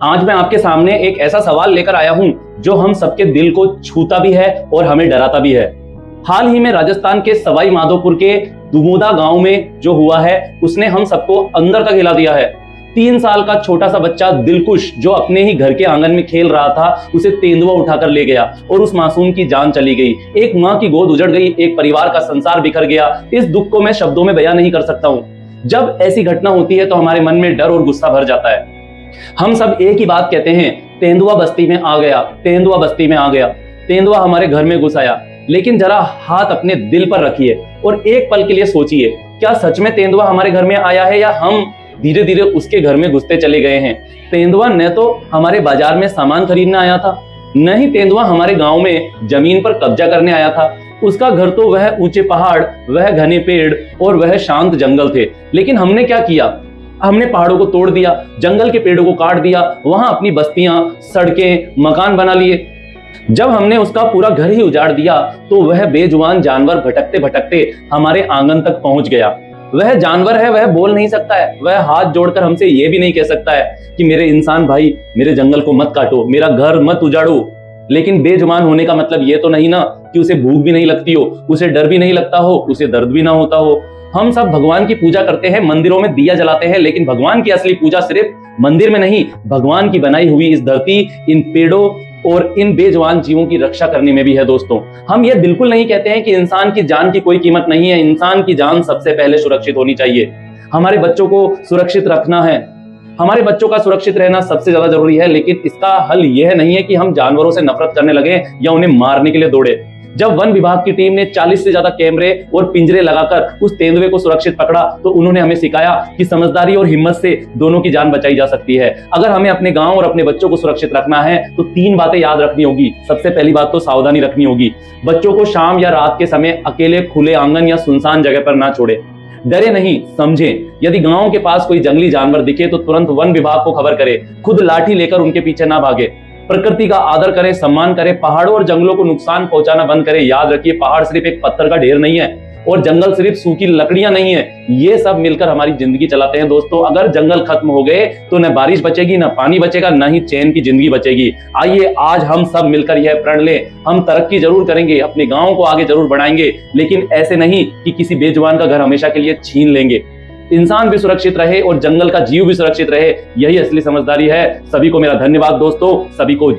आज मैं आपके सामने एक ऐसा सवाल लेकर आया हूं जो हम सबके दिल को छूता भी है और हमें डराता भी है। हाल ही में राजस्थान के सवाई माधोपुर के दुमोदा गांव में जो हुआ है उसने हम सबको अंदर तक हिला दिया है। 3 साल का छोटा सा बच्चा दिलकुश जो अपने ही घर के आंगन में खेल रहा था, उसे तेंदुआ उठाकर ले गया और उस मासूम की जान चली गई। एक माँ की गोद उजड़ गई, एक परिवार का संसार बिखर गया। इस दुख को मैं शब्दों में बयां नहीं कर सकता हूँ। जब ऐसी घटना होती है तो हमारे मन में डर और गुस्सा भर जाता है। हम सब एक ही बात कहते हैं, तेंदुआ बस्ती में आ गया, तेंदुआ बस्ती में आ गया, तेंदुआ हमारे घर में घुस आया। लेकिन जरा हाथ अपने दिल पर रखिए और एक पल के लिए सोचिए, क्या सच में तेंदुआ हमारे घर में आया है या हम धीरे धीरे उसके घर में घुसते चले गए हैं। तेंदुआ न तो हमारे बाजार में सामान खरीदने आया था, न ही तेंदुआ हमारे गांव में जमीन पर कब्जा करने आया था। उसका घर तो वह ऊंचे पहाड़, वह घने पेड़ और वह शांत जंगल थे। लेकिन हमने क्या किया? हमने पहाड़ों को तोड़ दिया, जंगल के पेड़ों को काट दिया, वहां अपनी बस्तियां, सड़कें, मकान बना लिए। जब हमने उसका पूरा घर ही उजाड़ दिया तो वह बेजुबान जानवर भटकते भटकते हमारे आंगन तक पहुंच गया। वह जानवर है, वह बोल नहीं सकता है, वह हाथ जोड़कर हमसे यह भी नहीं कह सकता है कि मेरे इंसान भाई, मेरे जंगल को मत काटो, मेरा घर मत उजाड़ो। लेकिन बेजुबान होने का मतलब ये तो नहीं ना कि उसे भूख भी नहीं लगती हो, उसे डर भी नहीं लगता हो, उसे दर्द भी ना होता हो। हम सब भगवान की पूजा करते हैं, मंदिरों में दिया जलाते हैं, लेकिन भगवान की असली पूजा सिर्फ मंदिर में नहीं, भगवान की बनाई हुई इस धरती, इन पेड़ों और इन बेजुबान जीवों की रक्षा करने में भी है। दोस्तों, हम ये बिल्कुल नहीं कहते हैं कि इंसान की जान की कोई कीमत नहीं है। इंसान की जान सबसे पहले सुरक्षित होनी चाहिए। हमारे बच्चों को सुरक्षित रखना है, हमारे बच्चों का सुरक्षित रहना सबसे ज्यादा जरूरी है। लेकिन इसका हल यह नहीं है कि हम जानवरों से नफरत करने लगे या उन्हें मारने के लिए दौड़े। जब वन विभाग की टीम ने 40 से ज्यादा कैमरे और पिंजरे लगाकर उस तेंदुए को सुरक्षित पकड़ा तो उन्होंने हमें सिखाया कि समझदारी और हिम्मत से दोनों की जान बचाई जा सकती है। अगर हमें अपने गांव और अपने बच्चों को सुरक्षित रखना है तो 3 बातें याद रखनी होगी। सबसे पहली बात तो सावधानी रखनी होगी। बच्चों को शाम या रात के समय अकेले खुले आंगन या सुनसान जगह पर ना छोड़े। डरे नहीं, समझें। यदि गांव के पास कोई जंगली जानवर दिखे तो तुरंत वन विभाग को खबर करें। खुद लाठी लेकर उनके पीछे ना भागे। प्रकृति का आदर करें, सम्मान करें, पहाड़ों और जंगलों को नुकसान पहुंचाना बंद करें। याद रखिए, पहाड़ सिर्फ एक पत्थर का ढेर नहीं है और जंगल सिर्फ सूखी लकड़ियां नहीं है। ये सब मिलकर हमारी जिंदगी चलाते हैं। दोस्तों, अगर जंगल खत्म हो गए तो न बारिश बचेगी, न पानी बचेगा, न ही चैन की जिंदगी बचेगी। आइए आज हम सब मिलकर यह प्रण लें, हम तरक्की जरूर करेंगे, अपने गांव को आगे जरूर बढ़ाएंगे, लेकिन ऐसे नहीं कि किसी बेजुबान का घर हमेशा के लिए छीन लेंगे। इंसान भी सुरक्षित रहे और जंगल का जीव भी सुरक्षित रहे, यही असली समझदारी है। सभी को मेरा धन्यवाद दोस्तों, सभी को।